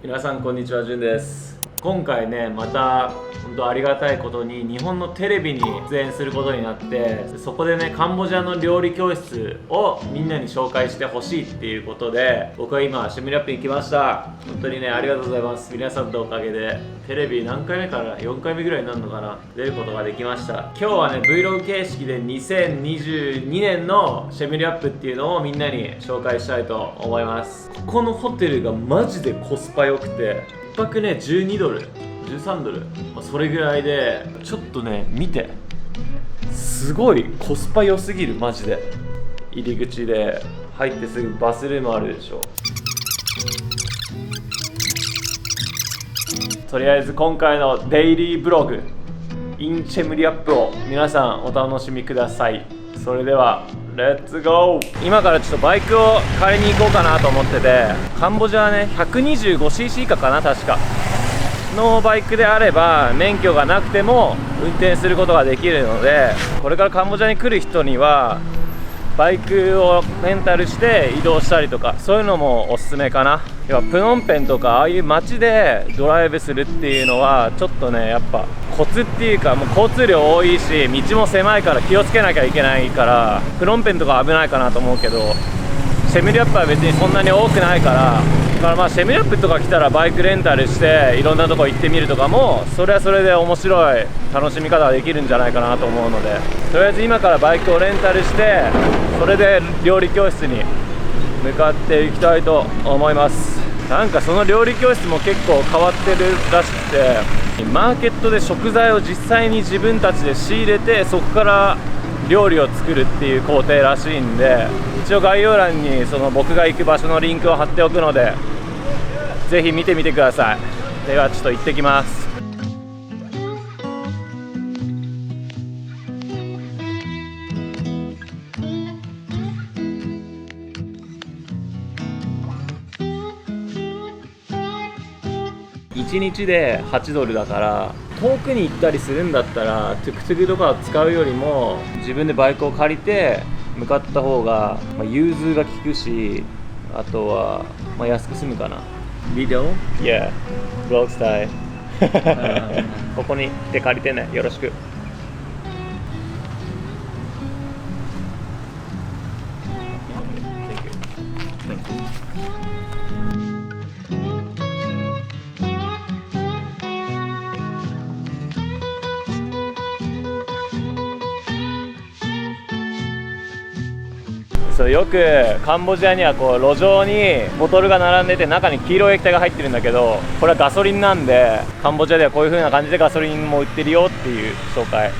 皆さんこんにちは、じゅんです。今回ね、また本当ありがたいことに日本のテレビに出演することになって、そこでね、カンボジアの料理教室をみんなに紹介してほしいっていうことで、僕は今シェムリアップに来ました。本当にね、ありがとうございます。皆さんのおかげでテレビ何回目かな、4回目ぐらいになるのかな、出ることができました。今日はね、Vlog 形式で2022年のシェムリアップっていうのをみんなに紹介したいと思います。ここのホテルがマジでコスパ良くて、1泊ね12ドル13ドル、それぐらいで、ちょっとね見て、すごいコスパ良すぎる。マジで入り口で入ってすぐバスルームあるでしょ。とりあえず今回のデイリーブログ in シェムリアップを皆さんお楽しみください。それではレッツゴー。今からちょっとバイクを借りに行こうかなと思ってて、カンボジアはね 125cc 以下かな、確かのバイクであれば免許がなくても運転することができるので、これからカンボジアに来る人にはバイクをレンタルして移動したりとか、そういうのもおすすめかな。要はプノンペンとかああいう街でドライブするっていうのはちょっとね、やっぱコツっていうか、もう交通量多いし道も狭いから気をつけなきゃいけないから、プノンペンとか危ないかなと思うけど、シェムリアップは別にそんなに多くないから、だからまあシェムリアップとか来たらバイクレンタルしていろんなとこ行ってみるとかも、それはそれで面白い楽しみ方ができるんじゃないかなと思うので、とりあえず今からバイクをレンタルして、それで料理教室に向かっていきたいと思います。なんかその料理教室も結構変わってるらしくて、マーケットで食材を実際に自分たちで仕入れて、そこから料理を作るっていう工程らしいんで、一応概要欄にその僕が行く場所のリンクを貼っておくので、ぜひ見てみてください。ではちょっと行ってきます。1日で8ドルだから、遠くに行ったりするんだったらトゥクトゥクとかを使うよりも自分でバイクを借りて向かった方が、融通が利くし、あとは、安く済むかな。ビデオ Yeah, vlog style ここに来て借りてね、よろしく。よくカンボジアにはこう路上にボトルが並んでて、中に黄色い液体が入ってるんだけど、これはガソリンなんで、カンボジアではこういう風な感じでガソリンも売ってるよっていう紹介。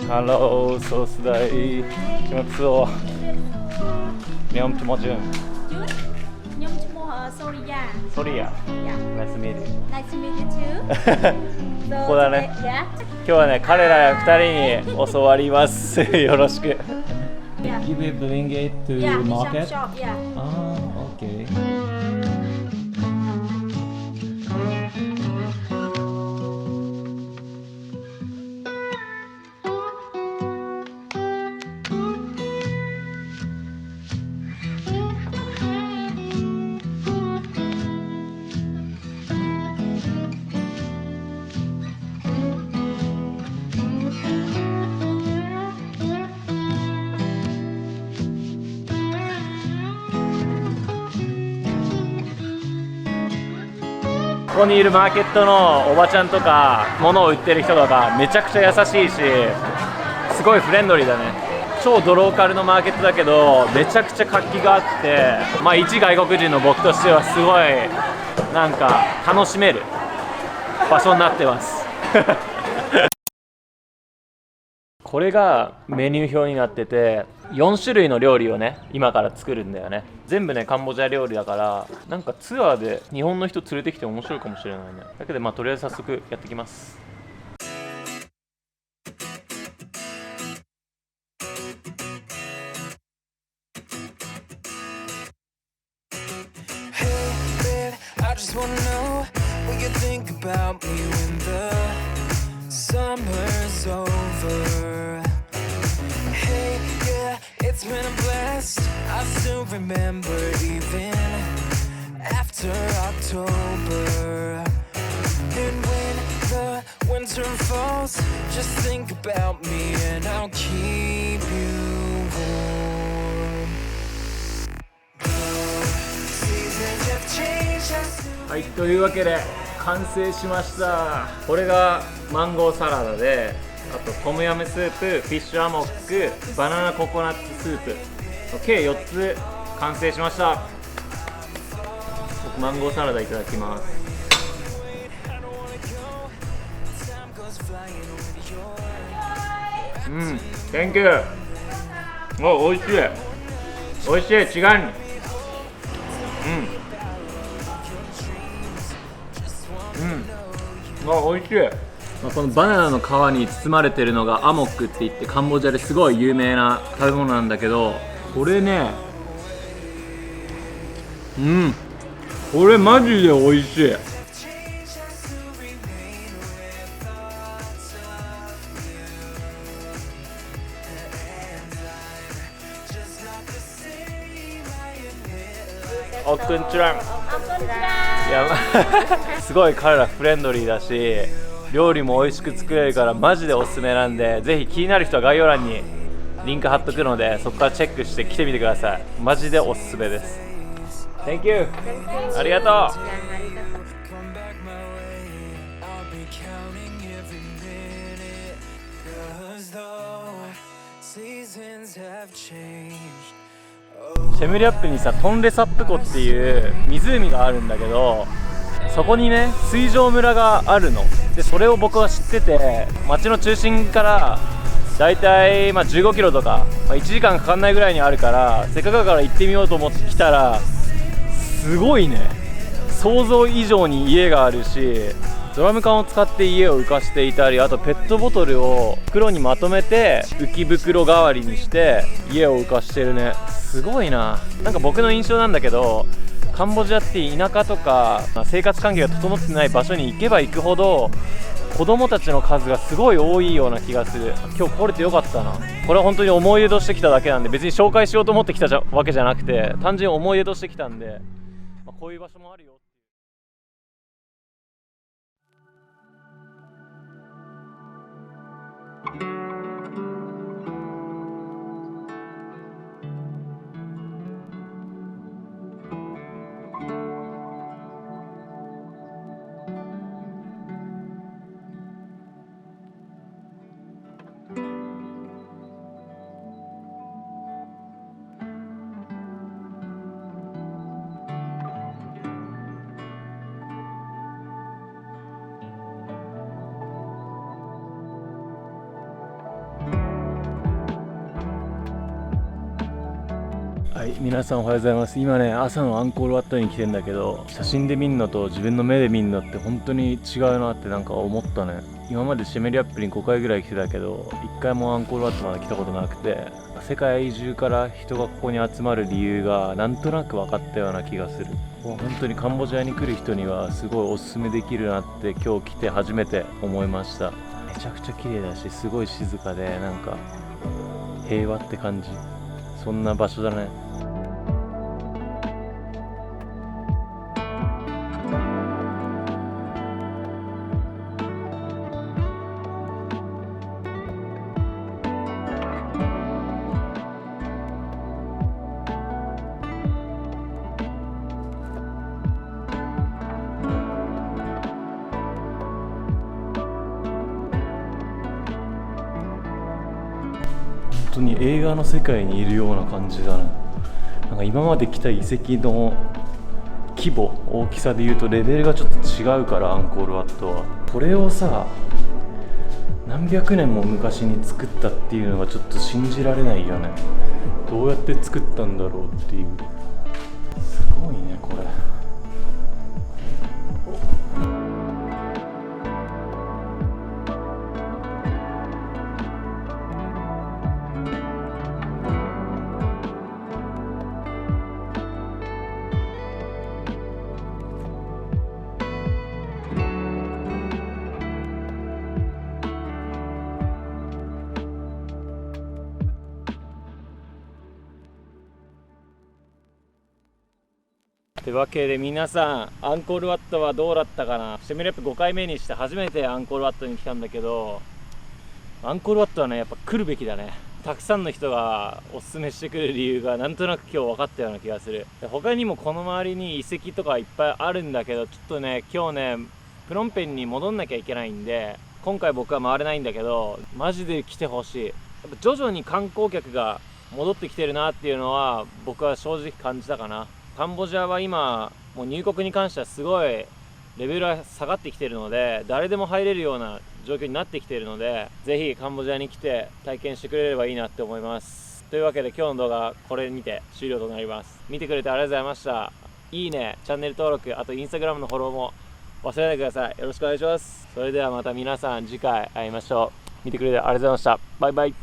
Hello, so today chúng tôi nhóm chúng tôi nhóm Soria. Soria. Yeah. Nice to meet you. Nice to meet you too. ここだね。 Yeah. 今日はね、彼ら2人に教わります。よろしく。Yeah. You will bring it to Yeah. market? Shop. Yeah. Ah, okay.ここにいるマーケットのおばちゃんとか物を売ってる人とかめちゃくちゃ優しいし、すごいフレンドリーだね。超ドローカルのマーケットだけどめちゃくちゃ活気があって、一外国人の僕としてはすごいなんか楽しめる場所になってますこれがメニュー表になってて、4種類の料理をね今から作るんだよね。全部ねカンボジア料理だから、なんかツアーで日本の人連れてきて面白いかもしれないね。だけどとりあえず早速やってきます。I just wanna know what you think about me when the sun summer's over. Hey, yeah, it's been a blast. I still remember even after October. And when the winter falls, just think about me and I'll keep you warm. Seasons have changed, I still はい、というわけで完成しました。これがマンゴーサラダで、あとトムヤムスープ、フィッシュアモック、バナナココナッツスープ、計4つ完成しました。僕マンゴーサラダいただきます。Thank you。おいしい。おいしい、違う。おいしい。このバナナの皮に包まれてるのがアモックって言ってカンボジアですごい有名な食べ物なんだけど、これね、これマジでおいしい。おっくんちらん。いやすごい彼らフレンドリーだし、料理も美味しく作れるからマジでおすすめなんで、ぜひ気になる人は概要欄にリンク貼っとくので、そこからチェックして来てみてください。マジでおすすめです。 Thank you。 ありがとう。 come back my way. I'll be counting every minute. 'Cause though seasons have changed. シェムリアップにさ、トンレサップ湖っていう湖があるんだけど、そこにね水上村があるので、それを僕は知ってて、街の中心からだいたい15キロとか、1時間かかんないぐらいにあるから、せっかくだから行ってみようと思って来たら、すごいね、想像以上に家があるし、ドラム缶を使って家を浮かしていたり、あとペットボトルを袋にまとめて浮き袋代わりにして家を浮かしてるね。すごいな。なんか僕の印象なんだけど、カンボジアって田舎とか生活環境が整ってない場所に行けば行くほど子供たちの数がすごい多いような気がする。今日来れてよかったな。これは本当に思い出としてきただけなんで、別に紹介しようと思ってきたわけじゃなくて、単純に思い出としてきたんで、こういう場所もあるよ。はい、皆さんおはようございます。今ね、朝のアンコールワットに来てんだけど、写真で見るのと自分の目で見るのって本当に違うなってなんか思ったね。今までシェメリアップに5回ぐらい来てたけど、1回もアンコールワットまだ来たことなくて、世界中から人がここに集まる理由がなんとなく分かったような気がする。もう本当にカンボジアに来る人にはすごいおすすめできるなって今日来て初めて思いました。めちゃくちゃ綺麗だし、すごい静かで、なんか平和って感じ。そんな場所だね。本当に映画の世界にいるような感じだね。なんか今まで来た遺跡の規模、大きさでいうとレベルがちょっと違うから、アンコールワットはこれをさ、何百年も昔に作ったっていうのがちょっと信じられないよね。どうやって作ったんだろうっていう。すごいねこれ。というわけで皆さん、アンコールワットはどうだったかな。シェムリアップ5回目にして初めてアンコールワットに来たんだけど、アンコールワットはねやっぱ来るべきだね。たくさんの人がおすすめしてくれる理由がなんとなく今日分かったような気がする。で他にもこの周りに遺跡とかいっぱいあるんだけど、ちょっとね今日ねプノンペンに戻んなきゃいけないんで今回僕は回れないんだけど、マジで来てほしい。やっぱ徐々に観光客が戻ってきてるなっていうのは僕は正直感じたかな。カンボジアは今もう入国に関してはすごいレベルは下がってきてるので、誰でも入れるような状況になってきているので、ぜひカンボジアに来て体験してくれればいいなって思います。というわけで今日の動画はこれにて終了となります。見てくれてありがとうございました。いいね、チャンネル登録、あとインスタグラムのフォローも忘れないでください。よろしくお願いします。それではまた皆さん次回会いましょう。見てくれてありがとうございました。バイバイ。